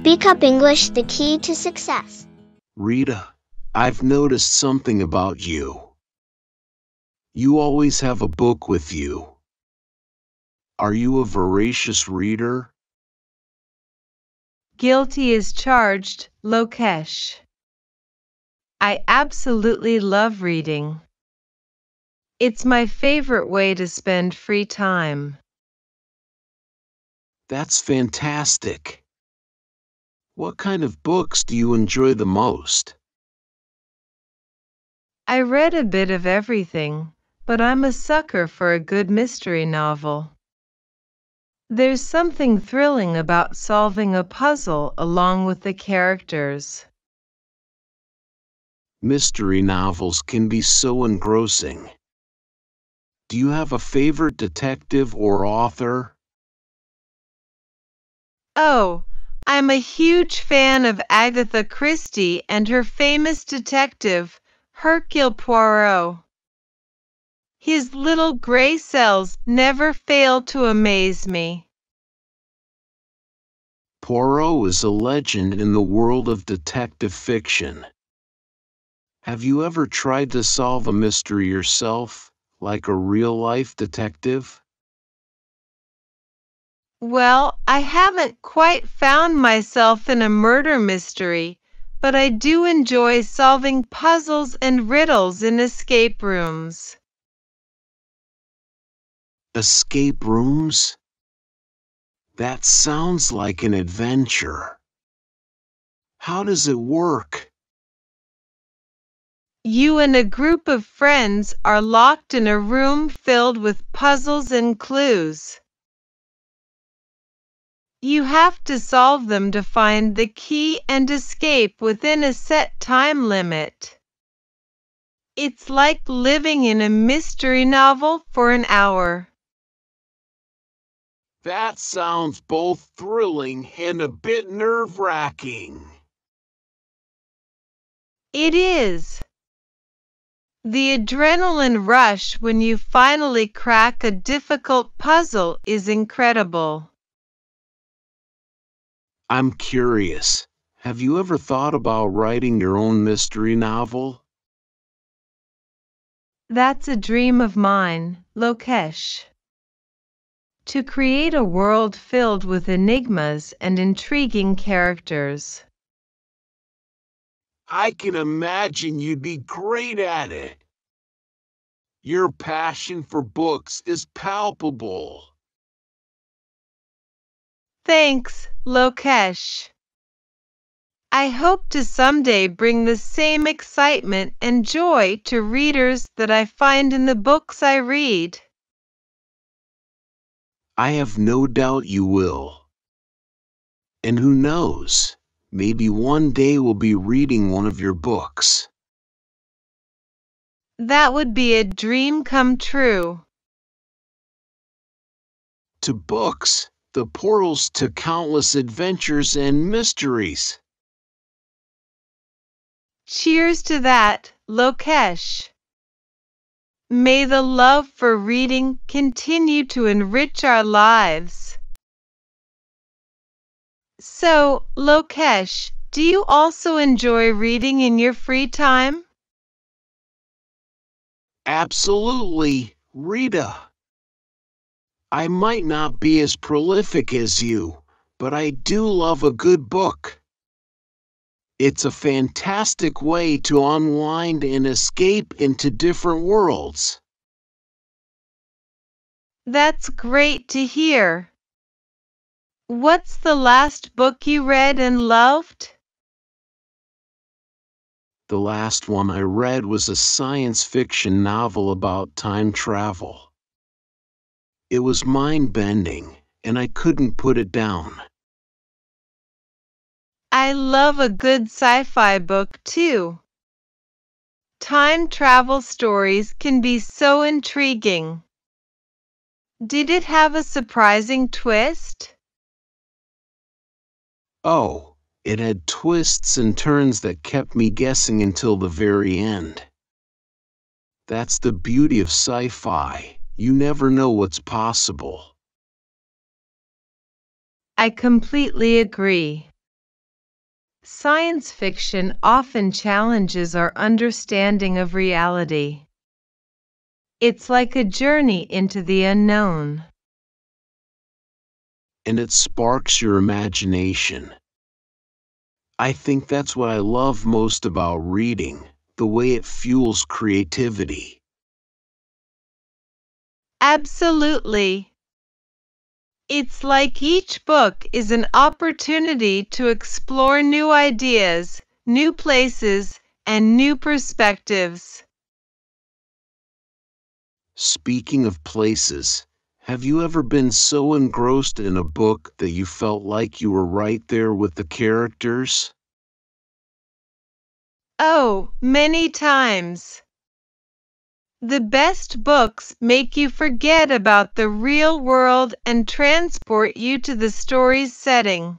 Speak Up English, the key to success. Rita, I've noticed something about you. You always have a book with you. Are you a voracious reader? Guilty as charged, Lokesh. I absolutely love reading. It's my favorite way to spend free time. That's fantastic. What kind of books do you enjoy the most? I read a bit of everything, but I'm a sucker for a good mystery novel. There's something thrilling about solving a puzzle along with the characters. Mystery novels can be so engrossing. Do you have a favorite detective or author? Oh, I'm a huge fan of Agatha Christie and her famous detective, Hercule Poirot. His little gray cells never fail to amaze me. Poirot is a legend in the world of detective fiction. Have you ever tried to solve a mystery yourself, like a real-life detective? Well, I haven't quite found myself in a murder mystery, but I do enjoy solving puzzles and riddles in escape rooms. Escape rooms? That sounds like an adventure. How does it work? You and a group of friends are locked in a room filled with puzzles and clues. You have to solve them to find the key and escape within a set time limit. It's like living in a mystery novel for an hour. That sounds both thrilling and a bit nerve-wracking. It is. The adrenaline rush when you finally crack a difficult puzzle is incredible. I'm curious. Have you ever thought about writing your own mystery novel? That's a dream of mine, Lokesh. To create a world filled with enigmas and intriguing characters. I can imagine you'd be great at it. Your passion for books is palpable. Thanks, Lokesh. I hope to someday bring the same excitement and joy to readers that I find in the books I read. I have no doubt you will. And who knows, maybe one day we'll be reading one of your books. That would be a dream come true. To books, the portals to countless adventures and mysteries. Cheers to that, Lokesh. May the love for reading continue to enrich our lives. So, Lokesh, do you also enjoy reading in your free time? Absolutely, Rita. I might not be as prolific as you, but I do love a good book. It's a fantastic way to unwind and escape into different worlds. That's great to hear. What's the last book you read and loved? The last one I read was a science fiction novel about time travel. It was mind-bending, and I couldn't put it down. I love a good sci-fi book too. Time travel stories can be so intriguing. Did it have a surprising twist? Oh, it had twists and turns that kept me guessing until the very end. That's the beauty of sci-fi. You never know what's possible. I completely agree. Science fiction often challenges our understanding of reality. It's like a journey into the unknown. And it sparks your imagination. I think that's what I love most about reading, the way it fuels creativity. Absolutely. It's like each book is an opportunity to explore new ideas, new places, and new perspectives. Speaking of places, have you ever been so engrossed in a book that you felt like you were right there with the characters? Oh, many times. The best books make you forget about the real world and transport you to the story's setting.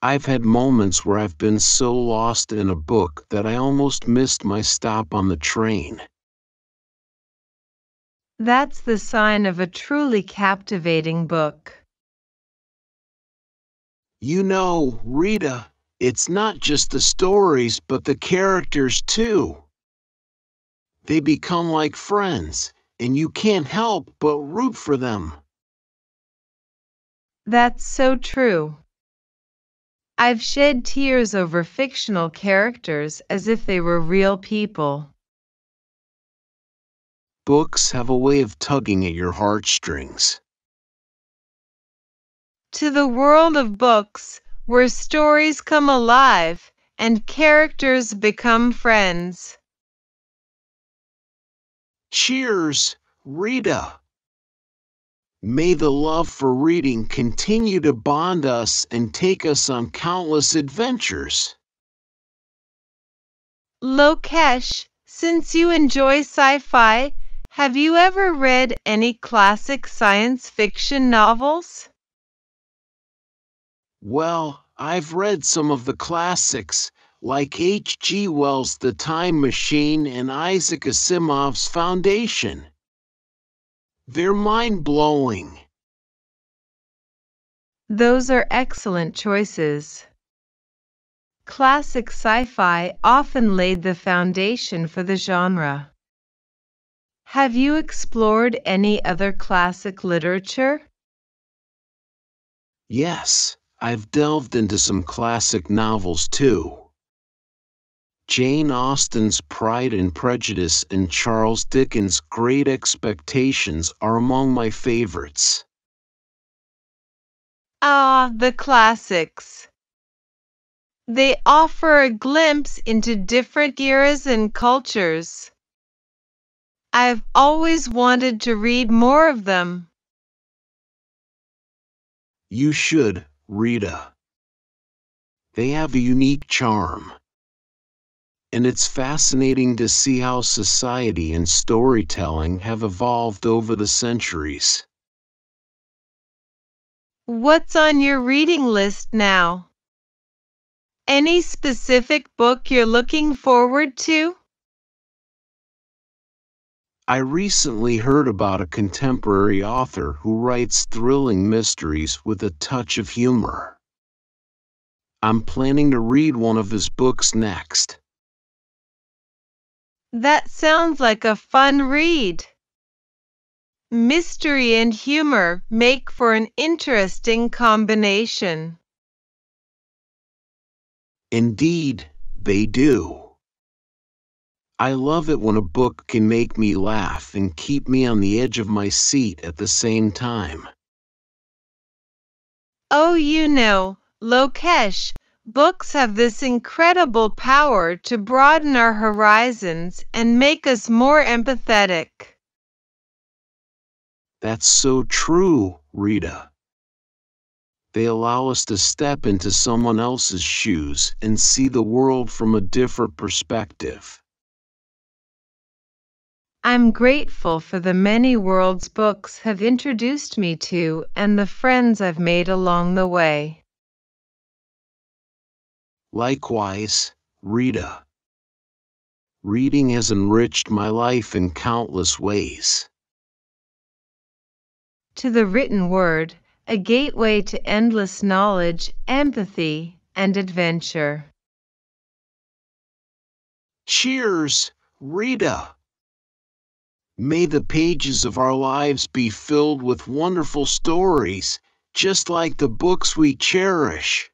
I've had moments where I've been so lost in a book that I almost missed my stop on the train. That's the sign of a truly captivating book. You know, Rita, it's not just the stories but the characters too. They become like friends, and you can't help but root for them. That's so true. I've shed tears over fictional characters as if they were real people. Books have a way of tugging at your heartstrings. To the world of books, where stories come alive and characters become friends. Cheers, Rita! May the love for reading continue to bond us and take us on countless adventures. Lokesh, since you enjoy sci-fi, have you ever read any classic science fiction novels? Well, I've read some of the classics, like H.G. Wells' The Time Machine and Isaac Asimov's Foundation. They're mind-blowing. Those are excellent choices. Classic sci-fi often laid the foundation for the genre. Have you explored any other classic literature? Yes, I've delved into some classic novels too. Jane Austen's Pride and Prejudice and Charles Dickens' Great Expectations are among my favorites. Ah, the classics. They offer a glimpse into different eras and cultures. I've always wanted to read more of them. You should, Rita. They have a unique charm. And it's fascinating to see how society and storytelling have evolved over the centuries. What's on your reading list now? Any specific book you're looking forward to? I recently heard about a contemporary author who writes thrilling mysteries with a touch of humor. I'm planning to read one of his books next. That sounds like a fun read. Mystery and humor make for an interesting combination. Indeed, they do. I love it when a book can make me laugh and keep me on the edge of my seat at the same time. Oh, Lokesh, books have this incredible power to broaden our horizons and make us more empathetic. That's so true, Rita. They allow us to step into someone else's shoes and see the world from a different perspective. I'm grateful for the many worlds books have introduced me to and the friends I've made along the way. Likewise, Rita. Reading has enriched my life in countless ways. To the written word, a gateway to endless knowledge, empathy, and adventure. Cheers, Rita. May the pages of our lives be filled with wonderful stories, just like the books we cherish.